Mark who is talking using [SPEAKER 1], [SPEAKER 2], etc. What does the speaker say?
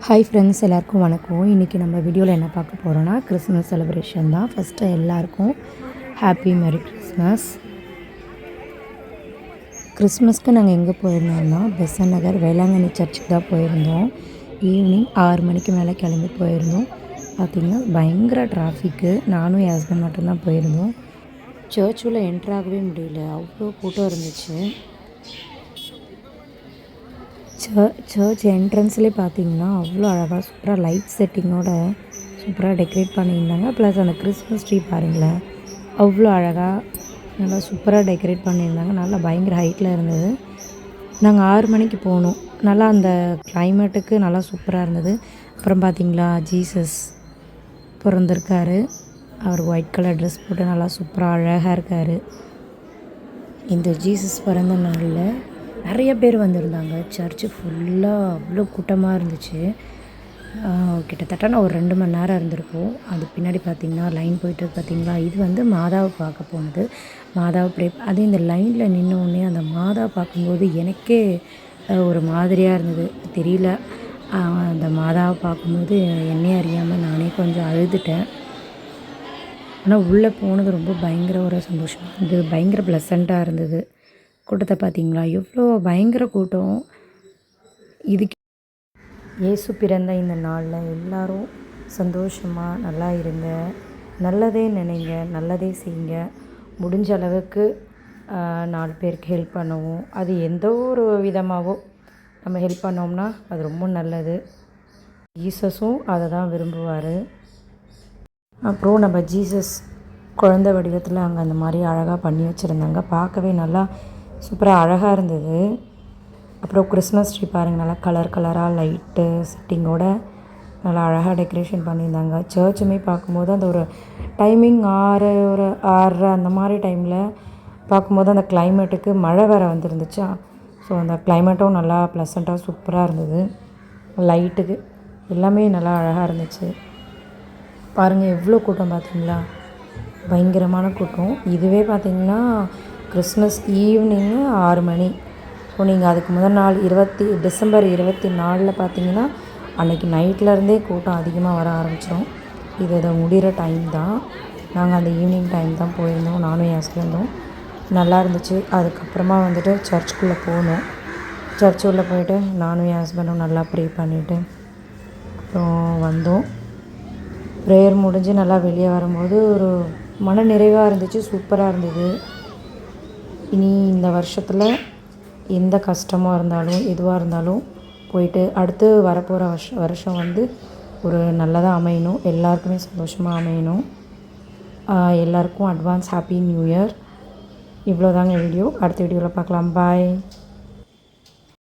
[SPEAKER 1] Hi friends, எல்லாருக்கும் வணக்கம். இன்றைக்கி நம்ம வீடியோவில் என்ன பார்க்க போகிறோன்னா கிறிஸ்மஸ் செலிப்ரேஷன் தான். ஃபஸ்ட்டு எல்லாருக்கும் ஹாப்பி மேரி கிறிஸ்மஸ். கிறிஸ்மஸ்க்கு நாங்கள் எங்கே போயிருந்தோம்னா பெசன்ட் நகர் வேளாங்கண்ணி சர்ச்சுக்கு தான் போயிருந்தோம். ஈவினிங் 6 மணிக்கு மேலே கிளம்பி போயிருந்தோம். பார்த்திங்கன்னா பயங்கர டிராஃபிக்கு. நானும் என் ஹஸ்பண்ட் மட்டும்தான் போயிருந்தோம். சர்ச்சுள்ள என்ட்ராகவே முடியல, அவ்வளோ கூட்டம் இருந்துச்சு. சர்ச் என்ட்ரன்ஸ்லேயே பார்த்தீங்கன்னா அவ்வளோ அழகாக சூப்பராக லைட் செட்டிங்கோட சூப்பராக டெக்கரேட் பண்ணியிருந்தாங்க. ப்ளஸ் அந்த கிறிஸ்மஸ் ட்ரீ பாருங்களேன், அவ்வளோ அழகாக நல்லா சூப்பராக டெக்கரேட் பண்ணியிருந்தாங்க. நல்லா பயங்கர ஹைட்டில் இருந்தது. நாங்கள் 6 மணிக்கு போனோம். நல்லா அந்த கிளைமேட்டுக்கு நல்லா சூப்பராக இருந்தது. அப்புறம் பார்த்திங்களா, ஜீசஸ் பிறந்திருக்காரு. அவர் ஒயிட் கலர் ட்ரெஸ் போட்டு நல்லா சூப்பராக அழகாக இருக்கார். இந்த ஜீசஸ் பிறந்த நாளில் நிறைய பேர் வந்திருந்தாங்க. சர்ச்சு ஃபுல்லாக அவ்வளோ கூட்டமாக இருந்துச்சு. கிட்டத்தட்ட நான் ஒரு 2 மணி நேரம் இருந்திருப்போம். அது பின்னாடி பார்த்திங்கன்னா லைன் போய்ட்டு பார்த்திங்களா, இது வந்து மாதாவை பார்க்க போனது. மாதாவை அது இந்த லைனில் நின்னோடனே அந்த மாதாவை பார்க்கும்போது எனக்கே ஒரு மாதிரியாக இருந்தது. தெரியல, அந்த மாதாவை பார்க்கும்போது என்னையே அறியாமல் நானே கொஞ்சம் அழுதுட்டேன். ஆனால் உள்ளே போனது ரொம்ப பயங்கர ஒரு சந்தோஷம் இருந்தது. பயங்கர ப்ளசண்ட்டாக இருந்தது. கூட்டத்தை பார்த்திங்களா, எவ்வளோ பயங்கர கூட்டம். இதுக்கு இயேசு பிறந்த இந்த நாளில் எல்லோரும் சந்தோஷமாக நல்லா இருங்க, நல்லதே நினைங்க, நல்லதே செய்யுங்க. முடிஞ்ச அளவுக்கு 4 பேருக்கு ஹெல்ப் பண்ணுவோம். அது எந்த ஒரு விதமாகவோ நம்ம ஹெல்ப் பண்ணோம்னா அது ரொம்ப நல்லது. ஜீசஸும் அதை தான் விரும்புவார். அப்புறம் நம்ம ஜீசஸ் குழந்தை வடிவத்தில் அங்கே அந்த மாதிரி அழகாக பண்ணி வச்சுருந்தாங்க. பார்க்கவே நல்லா சூப்பராக அழகாக இருந்தது. அப்புறம் கிறிஸ்மஸ் ட்ரீ பாருங்கள், நல்லா கலர் கலராக லைட்டு செட்டிங்கோட நல்லா அழகாக டெக்கரேஷன் பண்ணியிருந்தாங்க. சர்ச்சுமே பார்க்கும்போது அந்த ஒரு டைமிங் 6:30 அந்த மாதிரி டைமில் பார்க்கும்போது அந்த கிளைமேட்டுக்கு மழை வேறு வந்துருந்துச்சா, ஸோ அந்த கிளைமேட்டும் நல்லா ப்ளசண்ட்டாக சூப்பராக இருந்தது. லைட்டுக்கு எல்லாமே நல்லா அழகாக இருந்துச்சு. பாருங்கள் எவ்வளோ கூட்டம் பார்த்திங்களா, பயங்கரமான கூட்டம். இதுவே பார்த்திங்கன்னா கிறிஸ்மஸ் ஈவினிங்கு 6 மணி. ஸோ நீங்கள் அதுக்கு முதல் நாள் டிசம்பர் 24 பார்த்திங்கன்னா அன்றைக்கி நைட்லேருந்தே கூட்டம் அதிகமாக வர ஆரம்பிச்சிடும். இதை முடிகிற டைம் தான். நாங்கள் அந்த ஈவினிங் டைம் தான் போயிருந்தோம், நானும் என் ஹஸ்பண்டும். நல்லா இருந்துச்சு. அதுக்கப்புறமா வந்துட்டு சர்ச்சுக்குள்ளே போனோம். சர்ச்சு உள்ளே போயிட்டு நானும் என் ஹஸ்பண்டும் நல்லா ப்ரே பண்ணிவிட்டு அப்புறம் வந்தோம். ப்ரேயர் முடிஞ்சு நல்லா வெளியே வரும்போது ஒரு மன நிறைவாக இருந்துச்சு, சூப்பராக இருந்தது. இனி இந்த வருஷத்தில் எந்த கஷ்டமாக இருந்தாலும் எதுவாக இருந்தாலும் போயிட்டு அடுத்து வரப்போகிற வருஷம் வந்து ஒரு நல்லதாக அமையணும், எல்லாருக்குமே சந்தோஷமாக அமையணும். எல்லாருக்கும் அட்வான்ஸ் ஹாப்பி நியூ இயர். இவ்வளோதாங்க வீடியோ. அடுத்த வீடியோவில் பார்க்கலாம். பாய்.